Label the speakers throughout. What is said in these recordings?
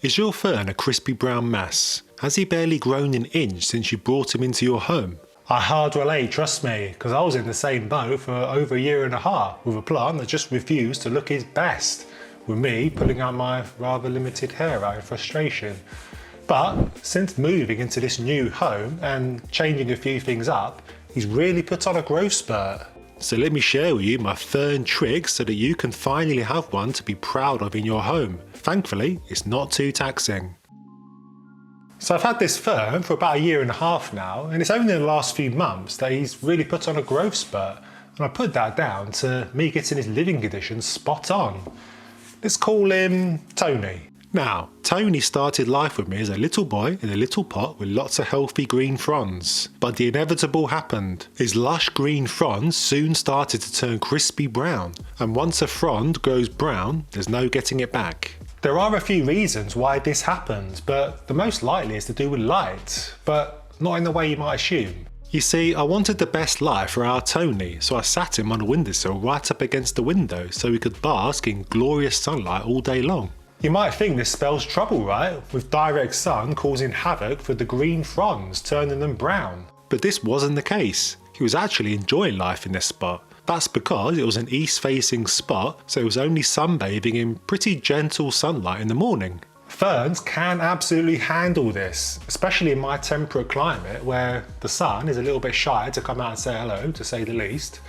Speaker 1: Is your fern a crispy brown mess? Has he barely grown an inch since you brought him into your home?
Speaker 2: I hard relate, trust me, because I was in the same boat for over a year and a half with a plant that just refused to look his best, with me pulling out my rather limited hair out in frustration. But since moving into this new home and changing a few things up, he's really put on a growth spurt.
Speaker 1: So let me share with you my fern tricks so that you can finally have one to be proud of in your home. Thankfully, it's not too taxing.
Speaker 2: So I've had this fern for about a year and a half now, and it's only in the last few months that he's really put on a growth spurt, and I put that down to me getting his living conditions spot on. Let's call him Tony.
Speaker 1: Now, Tony started life with me as a little boy in a little pot with lots of healthy green fronds. But the inevitable happened. His lush green fronds soon started to turn crispy brown, and once a frond grows brown, there's no getting it back.
Speaker 2: There are a few reasons why this happens, but the most likely is to do with light, but not in the way you might assume.
Speaker 1: You see, I wanted the best light for our Tony, so I sat him on a windowsill right up against the window so he could bask in glorious sunlight all day long.
Speaker 2: You might think this spells trouble, right? With direct sun causing havoc for the green fronds, turning them brown.
Speaker 1: But this wasn't the case. He was actually enjoying life in this spot. That's because it was an east-facing spot, so it was only sunbathing in pretty gentle sunlight in the morning.
Speaker 2: Ferns can absolutely handle this, especially in my temperate climate where the sun is a little bit shy to come out and say hello, to say the least.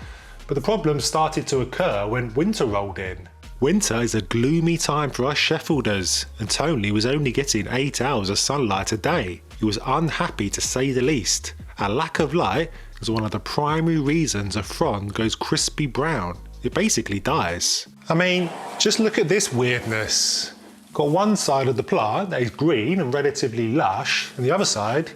Speaker 2: But the problems started to occur when winter rolled in.
Speaker 1: Winter is a gloomy time for us Sheffielders, and Tony was only getting 8 hours of sunlight a day. He was unhappy to say the least. A lack of light is one of the primary reasons a frond goes crispy brown. It basically dies.
Speaker 2: I mean, just look at this weirdness. Got one side of the plant that is green and relatively lush, and the other side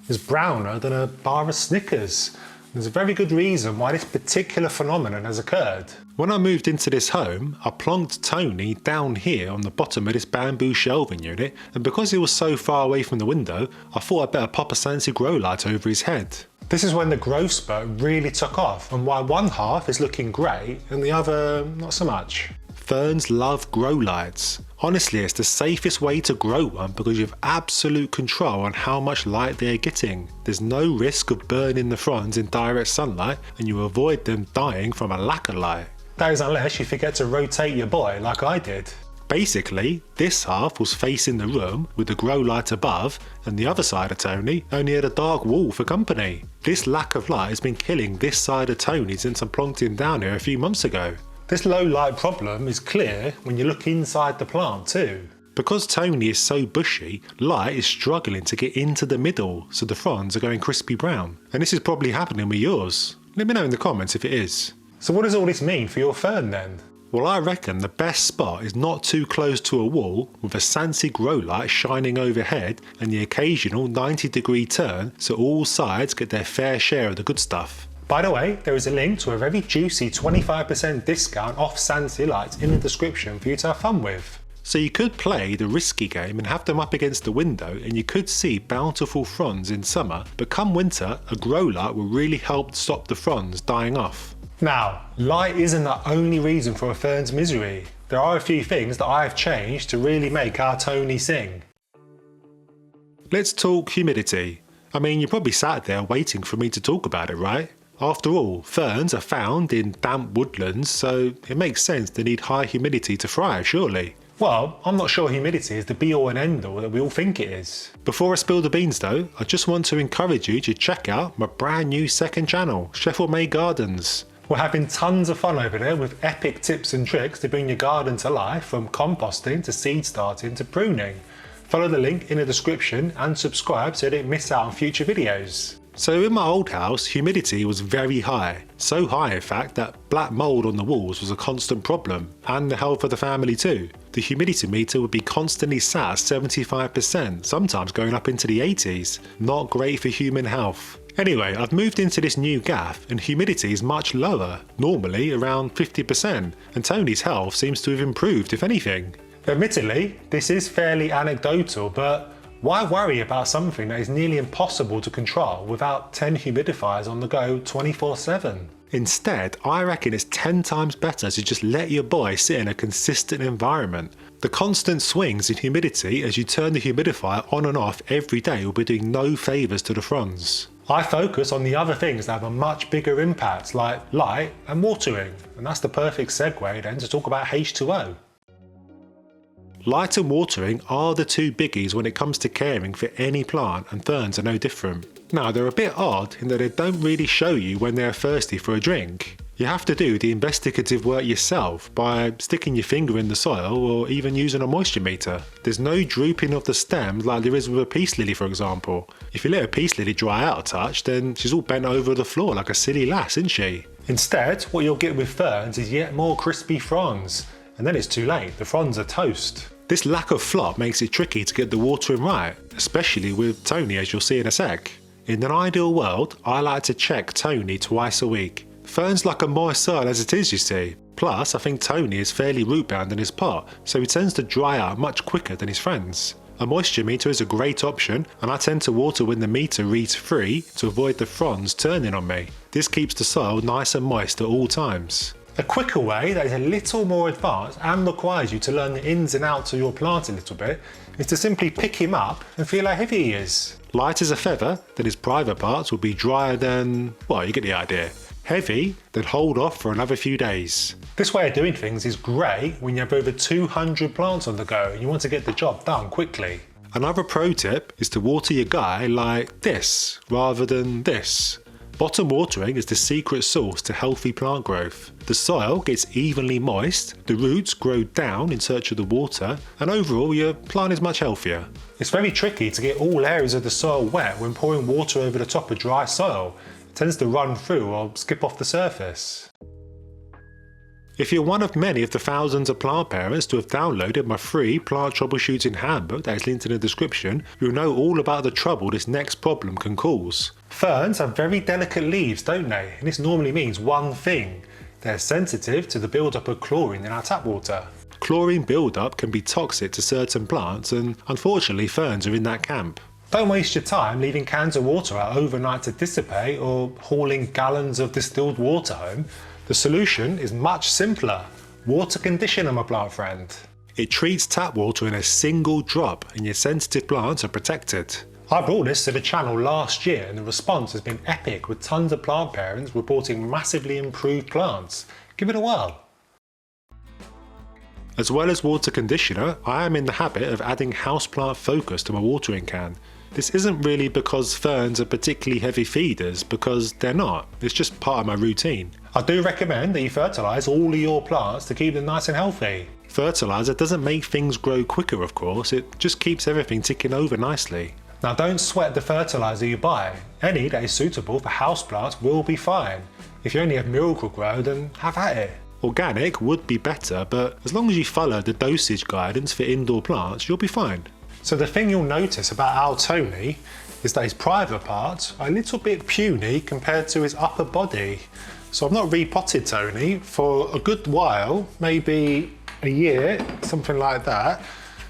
Speaker 2: is browner than a bar of Snickers. There's a very good reason why this particular phenomenon has occurred.
Speaker 1: When I moved into this home, I plonked Tony down here on the bottom of this bamboo shelving unit, and because he was so far away from the window, I thought I'd better pop a Sansi grow light over his head.
Speaker 2: This is when the growth spurt really took off, and why one half is looking great and the other not so much.
Speaker 1: Ferns love grow lights. Honestly, it's the safest way to grow one because you have absolute control on how much light they are getting. There's no risk of burning the fronds in direct sunlight, and you avoid them dying from a lack of light.
Speaker 2: That is unless you forget to rotate your boy like I did.
Speaker 1: Basically, this half was facing the room with the grow light above, and the other side of Tony only had a dark wall for company. This lack of light has been killing this side of Tony since I plonked him down here a few months ago.
Speaker 2: This low light problem is clear when you look inside the plant too.
Speaker 1: Because Tony is so bushy, light is struggling to get into the middle, so the fronds are going crispy brown. And this is probably happening with yours. Let me know in the comments if it is.
Speaker 2: So what does all this mean for your fern then?
Speaker 1: Well, I reckon the best spot is not too close to a wall with a Sansi grow light shining overhead and the occasional 90-degree turn so all sides get their fair share of the good stuff.
Speaker 2: By the way, there is a link to a very juicy 25% discount off Sansi lights in the description for you to have fun with.
Speaker 1: So you could play the risky game and have them up against the window and you could see bountiful fronds in summer, but come winter, a grow light will really help stop the fronds dying off.
Speaker 2: Now, light isn't the only reason for a fern's misery. There are a few things that I have changed to really make our Tony sing.
Speaker 1: Let's talk humidity. I mean, you're probably sat there waiting for me to talk about it, right? After all, ferns are found in damp woodlands, so it makes sense they need high humidity to thrive, surely.
Speaker 2: Well, I'm not sure humidity is the be-all and end-all that we all think it is.
Speaker 1: Before I spill the beans though, I just want to encourage you to check out my brand new second channel, Sheffield Made Gardens.
Speaker 2: We're having tons of fun over there with epic tips and tricks to bring your garden to life, from composting to seed starting to pruning. Follow the link in the description and subscribe so you don't miss out on future videos.
Speaker 1: So in my old house, humidity was very high. So high in fact that black mould on the walls was a constant problem, and the health of the family too. The humidity meter would be constantly sat at 75%, sometimes going up into the 80s. Not great for human health. Anyway, I've moved into this new gaff and humidity is much lower, normally around 50%, and Tony's health seems to have improved if anything.
Speaker 2: Admittedly, this is fairly anecdotal, but why worry about something that is nearly impossible to control without 10 humidifiers on the go 24/7?
Speaker 1: Instead, I reckon it's 10 times better to just let your boy sit in a consistent environment. The constant swings in humidity as you turn the humidifier on and off every day will be doing no favours to the fronds.
Speaker 2: I focus on the other things that have a much bigger impact, like light and watering, and that's the perfect segue then to talk about H2O.
Speaker 1: Light and watering are the two biggies when it comes to caring for any plant, and ferns are no different. Now, they're a bit odd in that they don't really show you when they're thirsty for a drink. You have to do the investigative work yourself by sticking your finger in the soil or even using a moisture meter. There's no drooping of the stems like there is with a peace lily, for example. If you let a peace lily dry out a touch, then she's all bent over the floor like a silly lass, isn't she?
Speaker 2: Instead, what you'll get with ferns is yet more crispy fronds, and then it's too late, the fronds are toast.
Speaker 1: This lack of flop makes it tricky to get the watering right, especially with Tony, as you'll see in a sec. In an ideal world, I like to check Tony twice a week. Fern's like a moist soil as it is, you see. Plus, I think Tony is fairly root bound in his pot, so he tends to dry out much quicker than his friends. A moisture meter is a great option, and I tend to water when the meter reads 3 to avoid the fronds turning on me. This keeps the soil nice and moist at all times.
Speaker 2: A quicker way that is a little more advanced and requires you to learn the ins and outs of your plant a little bit is to simply pick him up and feel how heavy he is.
Speaker 1: Light as a feather, then his private parts will be drier than, well, you get the idea. Heavy, then hold off for another few days.
Speaker 2: This way of doing things is great when you have over 200 plants on the go and you want to get the job done quickly.
Speaker 1: Another pro tip is to water your guy like this rather than this. Bottom watering is the secret sauce to healthy plant growth. The soil gets evenly moist, the roots grow down in search of the water, and overall your plant is much healthier.
Speaker 2: It's very tricky to get all areas of the soil wet when pouring water over the top of dry soil. It tends to run through or skip off the surface.
Speaker 1: If you're one of many of the thousands of plant parents to have downloaded my free plant troubleshooting handbook that is linked in the description, you'll know all about the trouble this next problem can cause.
Speaker 2: Ferns have very delicate leaves, don't they? And this normally means one thing. They're sensitive to the build-up of chlorine in our tap water.
Speaker 1: Chlorine build-up can be toxic to certain plants, and unfortunately ferns are in that camp.
Speaker 2: Don't waste your time leaving cans of water out overnight to dissipate or hauling gallons of distilled water home. The solution is much simpler. Water conditioner, my plant friend.
Speaker 1: It treats tap water in a single drop and your sensitive plants are protected.
Speaker 2: I brought this to the channel last year and the response has been epic, with tons of plant parents reporting massively improved plants. Give it a whirl.
Speaker 1: As well as water conditioner, I am in the habit of adding houseplant focus to my watering can. This isn't really because ferns are particularly heavy feeders, because they're not. It's just part of my routine.
Speaker 2: I do recommend that you fertilise all of your plants to keep them nice and healthy.
Speaker 1: Fertiliser doesn't make things grow quicker, of course, it just keeps everything ticking over nicely.
Speaker 2: Now don't sweat the fertiliser you buy. Any that is suitable for houseplants will be fine. If you only have Miracle-Gro, then have at it.
Speaker 1: Organic would be better, but as long as you follow the dosage guidance for indoor plants, you'll be fine.
Speaker 2: So the thing you'll notice about our Tony is that his private parts are a little bit puny compared to his upper body. So I've not repotted Tony for a good while, maybe a year, something like that.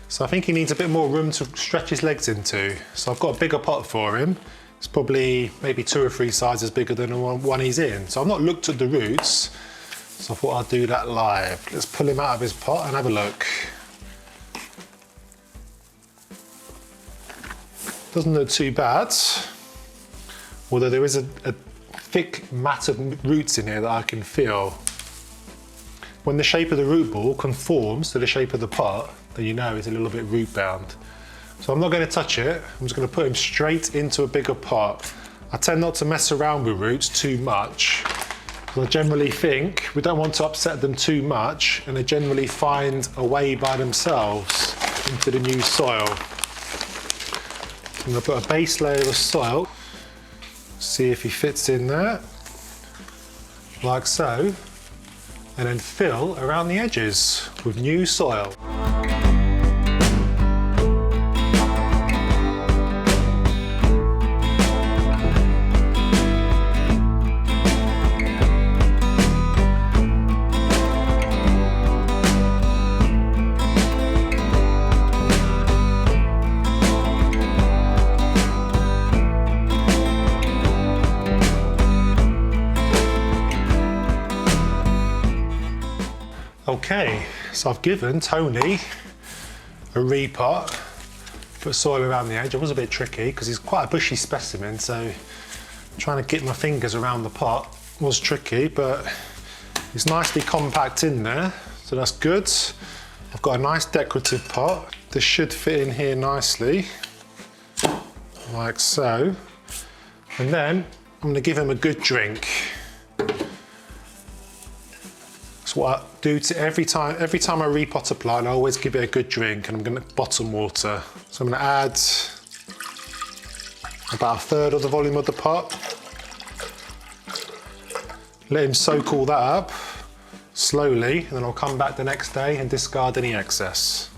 Speaker 2: So I think he needs a bit more room to stretch his legs into. So I've got a bigger pot for him. It's probably maybe 2 or 3 sizes bigger than the one he's in. So I've not looked at the roots, so I thought I'd do that live. Let's pull him out of his pot and have a look. Doesn't look too bad, although there is a thick mat of roots in here that I can feel. When the shape of the root ball conforms to the shape of the pot, then you know it's a little bit root bound. So I'm not going to touch it, I'm just going to put him straight into a bigger pot. I tend not to mess around with roots too much, because I generally think we don't want to upset them too much, and they generally find a way by themselves into the new soil. I'm going to put a base layer of soil, see if he fits in there, like so, and then fill around the edges with new soil. So I've given Tony a repot, put soil around the edge. It was a bit tricky because he's quite a bushy specimen, so trying to get my fingers around the pot was tricky, but it's nicely compact in there, so that's good. I've got a nice decorative pot. This should fit in here nicely, like so. And then I'm gonna give him a good drink. That's what I do to every time I repot a plant, I always give it a good drink, and I'm gonna bottom water. So I'm gonna add about 1/3 of the volume of the pot. Let him soak all that up slowly, and then I'll come back the next day and discard any excess.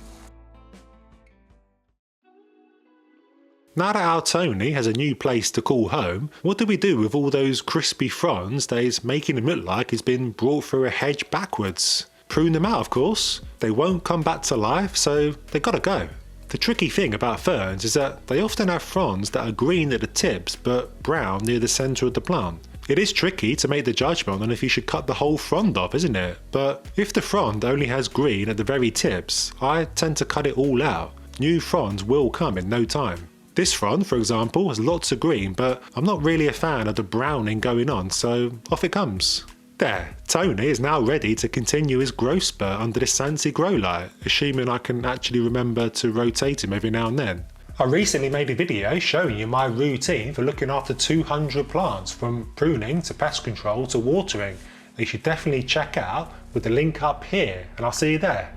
Speaker 1: Now that our Tony has a new place to call home, what do we do with all those crispy fronds that is making him look like he's been brought through a hedge backwards? Prune them out, of course. They won't come back to life, so they gotta go. The tricky thing about ferns is that they often have fronds that are green at the tips but brown near the centre of the plant. It is tricky to make the judgment on if you should cut the whole frond off, isn't it? But if the frond only has green at the very tips, I tend to cut it all out. New fronds will come in no time. This frond, for example, has lots of green, but I'm not really a fan of the browning going on, so off it comes. There, Tony is now ready to continue his growth spurt under this fancy grow light, assuming I can actually remember to rotate him every now and then.
Speaker 2: I recently made a video showing you my routine for looking after 200 plants, from pruning to pest control to watering. You should definitely check out with the link up here, and I'll see you there.